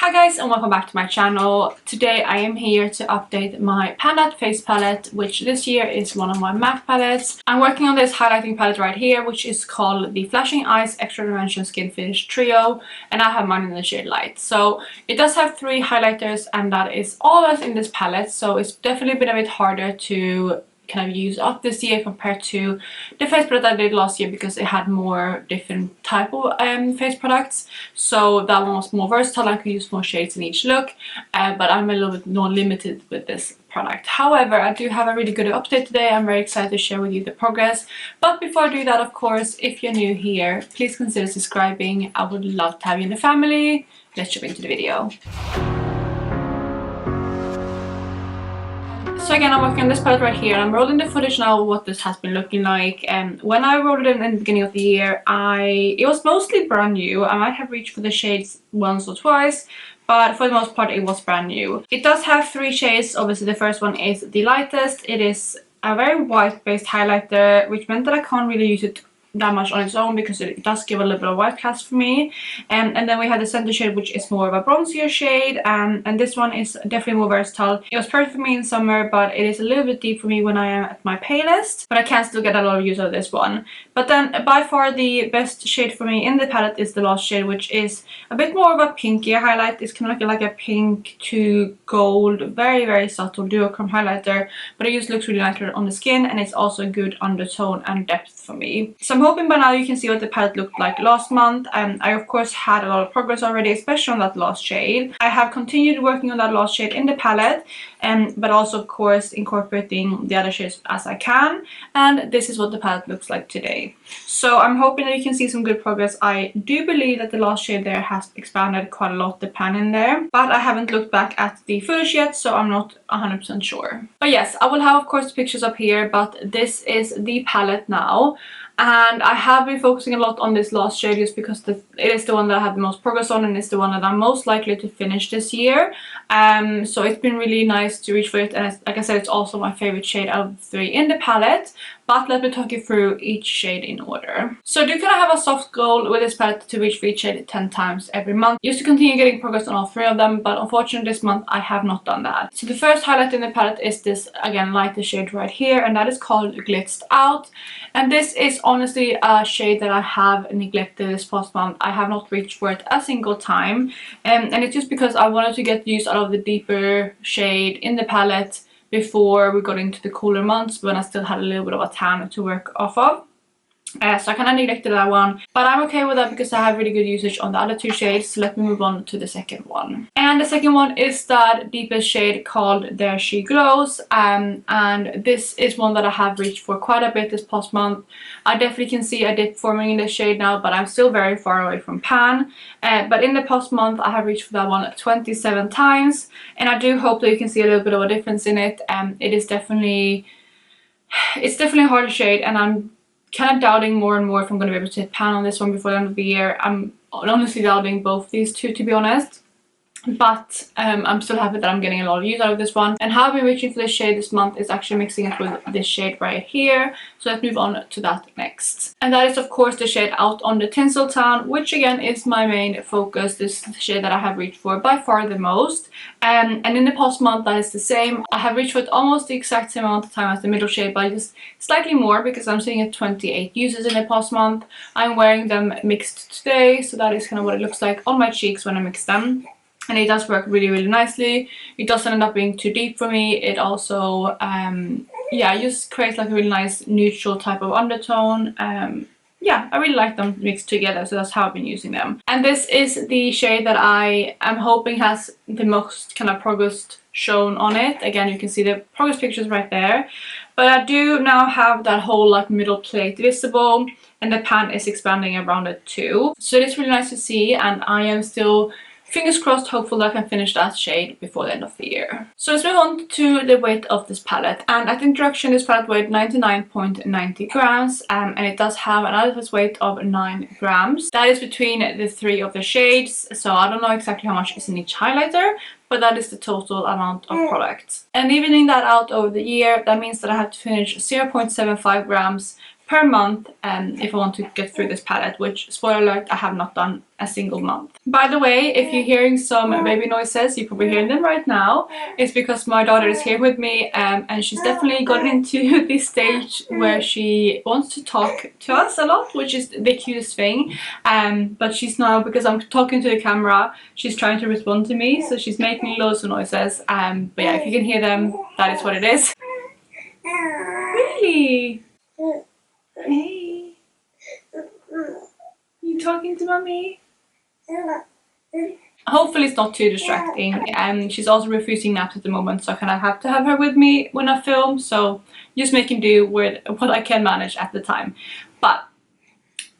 Hi guys and welcome back to my channel. Today I am here to update my Panda face palette, which this year is one of my MAC palettes. I'm working on this highlighting palette right here, which is called the Flashing Eyes Extra Dimension Skin Finish Trio, and I have mine in the shade Light. So it does have 3 highlighters and that is all that's in this palette, so it's definitely been a bit harder to kind of use up this year compared to the face product I did last year because it had more different type of face products. So that one was more versatile, I could use more shades in each look, but I'm a little bit more limited with this product. However, I do have a really good update today. I'm very excited to share with you the progress. But before I do that, of course, if you're new here, please consider subscribing. I would love to have you in the family. Let's jump into the video. So again, I'm working on this palette right here. I'm rolling the footage now of what this has been looking like. And when I rolled it in the beginning of the year, it was mostly brand new. I might have reached for the shades once or twice, but for the most part it was brand new. It does have 3 shades. Obviously the first one is the lightest. It is a very white based highlighter, which meant that I can't really use it that much on its own because it does give a little bit of white cast for me. And then we have the center shade, which is more of a bronzier shade, and this one is definitely more versatile. It was perfect for me in summer, but it is a little bit deep for me when I am at my palest, but I can still get a lot of use out of this one. But then by far the best shade for me in the palette is the last shade, which is a bit more of a pinkier highlight. It's kind of like a pink to gold, very subtle duochrome highlighter, but it just looks really nice on the skin, and it's also a good undertone and depth for me. So I'm hoping by now you can see what the palette looked like last month. I of course had a lot of progress already, especially on that last shade. I have continued working on that last shade in the palette, but also of course incorporating the other shades as I can, and this is what the palette looks like today. So I'm hoping that you can see some good progress. I do believe that the last shade there has expanded quite a lot, the pan in there, but I haven't looked back at the footage yet, so I'm not 100% sure. But yes, I will have of course pictures up here, but this is the palette now. And I have been focusing a lot on this last shade just because it is the one that I have the most progress on, and it's the one that I'm most likely to finish this year. So it's been really nice to reach for it, and like I said, it's also my favorite shade out of the 3 in the palette. But let me talk you through each shade in order. So I do kind of have a soft goal with this palette to reach for each shade 10 times every month, just to continue getting progress on all 3 of them, but unfortunately this month I have not done that. So the first highlight in the palette is this, again, lighter shade right here, and that is called Glitzed Out. And this is honestly a shade that I have neglected this past month. I have not reached for it a single time, and it's just because I wanted to get use out of the deeper shade in the palette before we got into the cooler months when I still had a little bit of a tan to work off of. So I kind of neglected that one, but I'm okay with that because I have really good usage on the other 2 shades. So let me move on to the second one. And the second one is that deepest shade called There She Glows, and this is one that I have reached for quite a bit this past month. I definitely can see a dip forming in this shade now, but I'm still very far away from pan. But in the past month I have reached for that one 27 times, and I do hope that you can see a little bit of a difference in it. It's definitely a harder shade, and I'm kind of doubting more and more if I'm going to be able to hit pan on this one before the end of the year. I'm honestly doubting both these 2, to be honest. But I'm still happy that I'm getting a lot of use out of this one. And how I've been reaching for this shade this month is actually mixing it with this shade right here. So let's move on to that next. And that is of course the shade Out on the Tinseltown, which again is my main focus. This is the shade that I have reached for by far the most. And in the past month that is the same. I have reached for it almost the exact same amount of time as the middle shade, but just slightly more because I'm seeing it 28 uses in the past month. I'm wearing them mixed today, so that is kind of what it looks like on my cheeks when I mix them. And it does work really nicely. It doesn't end up being too deep for me. It also, yeah, it just creates like a really nice neutral type of undertone. Yeah, I really like them mixed together, so that's how I've been using them. And this is the shade that I am hoping has the most kind of progress shown on it. Again, you can see the progress pictures right there. But I do now have that whole like middle plate visible, and the pan is expanding around it too. So it is really nice to see, and I am still fingers crossed, hopeful that I can finish that shade before the end of the year. So let's move on to the weight of this palette. And at introduction, this palette weighed 99.90 grams, and it does have an added weight of 9 grams. That is between the 3 of the shades, so I don't know exactly how much is in each highlighter, but that is the total amount of product. And evening that out over the year, that means that I have to finish 0.75 grams per per month if I want to get through this palette, which, spoiler alert, I have not done a single month. By the way, if you're hearing some baby noises, you're probably hearing them right now. It's because my daughter is here with me and she's definitely gotten into this stage where she wants to talk to us a lot, which is the cutest thing. But she's now, because I'm talking to the camera, she's trying to respond to me, so she's making loads of noises. But yeah, if you can hear them, that is what it is. Really? Hey. You talking to mommy? Hopefully it's not too distracting. She's also refusing naps at the moment, so I kind of have to have her with me when I film, so just making do with what I can manage at the time. But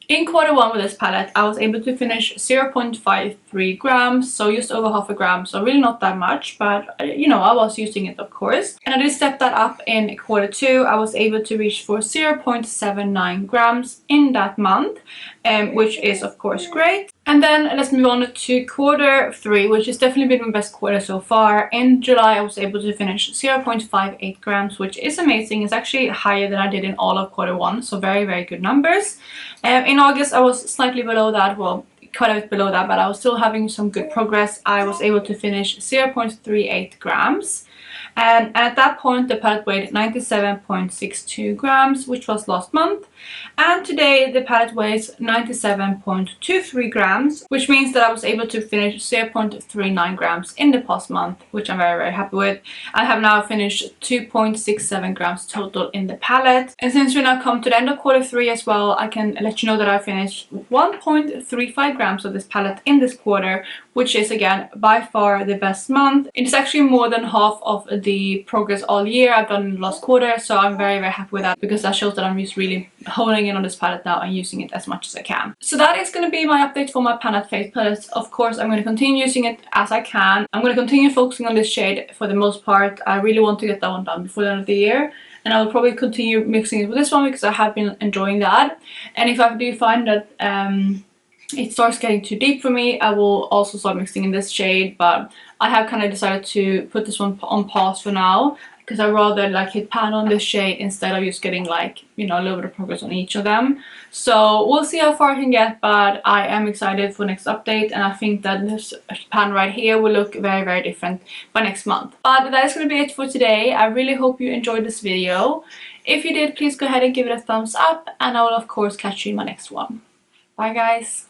in quarter one with this palette, I was able to finish 0.53 grams, so just over half a gram, so really not that much, but you know, I was using it of course. And I did step that up in quarter two. I was able to reach for 0.79 grams in that month, which is of course great. And then let's move on to quarter three, which has definitely been my best quarter so far. In July, I was able to finish 0.58 grams, which is amazing. It's actually higher than I did in all of quarter one, so very, very good numbers. In August, I was slightly below that, well, quite a bit below that, but I was still having some good progress. I was able to finish 0.38 grams. And at that point, the palette weighed 97.62 grams, which was last month. And today, the palette weighs 97.23 grams, which means that I was able to finish 0.39 grams in the past month, which I'm very, very happy with. I have now finished 2.67 grams total in the palette. And since we now come to the end of quarter three as well, I can let you know that I finished 1.35 grams of this palette in this quarter, which is again by far the best month. It's actually more than half of the progress all year I've done in the last quarter, so I'm very, very happy with that, because that shows that I'm just really honing in on this palette now and using it as much as I can. So that is going to be my update for my Pan Face palette. Of course, I'm going to continue using it as I can. I'm going to continue focusing on this shade for the most part. I really want to get that one done before the end of the year, and I will probably continue mixing it with this one because I have been enjoying that. And if I do find that it starts getting too deep for me, I will also start mixing in this shade, but I have kind of decided to put this one on pause for now, because I rather like hit pan on this shade instead of just getting like, you know, a little bit of progress on each of them. So we'll see how far I can get, but I am excited for next update, and I think that this pan right here will look very, very different by next month. But that is going to be it for today. I really hope you enjoyed this video. If you did, please go ahead and give it a thumbs up, and I will of course catch you in my next one. Bye guys!